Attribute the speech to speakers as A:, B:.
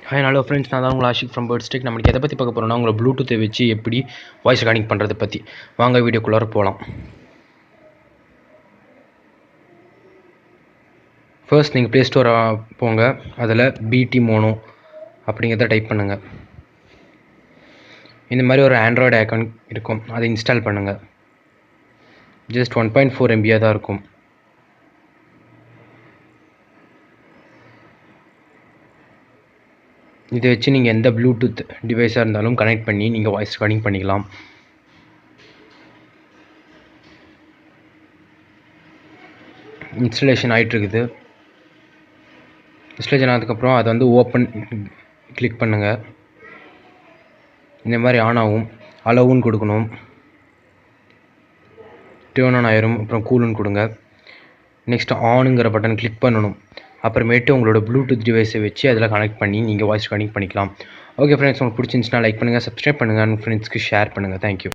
A: Hi hello friends, நான் தான் உங்கள் ஆஷிக் ஃப்ரம் Ashek. நம்மளுக்கு எதை பற்றி பார்க்க போகிறோம்னா, உங்களை ப்ளூடூத்தை வச்சு எப்படி வாய்ஸ் ரெக்கார்டிங் பண்ணுறதை பற்றி. வாங்க வீடியோக்குள்ளார போகலாம். ஃபர்ஸ்ட் நீங்கள் ப்ளே ஸ்டோர் போங்க. அதில் பிடி மோனோ அப்படிங்கிறத டைப் பண்ணுங்கள். இந்த மாதிரி ஒரு ஆண்ட்ராய்டு ஐக்கான் இருக்கும், அதை இன்ஸ்டால் பண்ணுங்கள். ஜஸ்ட் 1.4 MB தான் இருக்கும். இதை வச்சு நீங்கள் எந்த ப்ளூடூத் டிவைஸாக இருந்தாலும் கனெக்ட் பண்ணி நீங்கள் வாய்ஸ் ரெக்கார்டிங் பண்ணிக்கலாம். இன்ஸ்டலேஷன் ஆகிட்டுருக்குது. இன்ஸ்டலேஷன் ஆனதுக்கப்புறம் அதை வந்து ஓப்பன் கிளிக் பண்ணுங்கள். இந்த மாதிரி ஆன் ஆகும். அலோவுன்னு கொடுக்கணும். டேர்ன் ஆன் ஆயிரும். அப்புறம் கூலுன்னு கொடுங்க. நெக்ஸ்ட் ஆனுங்கிற பட்டன் கிளிக் பண்ணணும். அப்புறமேட்டு உங்களோட ப்ளூடூத் டிவைஸை வச்சு அதில் கனெக்ட் பண்ணி நீங்கள் வாய்ஸ் ரெக்கார்டிங் பண்ணிக்கலாம். ஓகே ஃப்ரெண்ட்ஸ், உங்களுக்கு பிடிச்சிருந்துச்சுன்னா லைக் பண்ணுங்கள், சப்ஸ்கிரைப் பண்ணுங்கள், ஃப்ரெண்ட்ஸ்க்கு ஷேர் பண்ணுங்கள். தேங்க்யூ.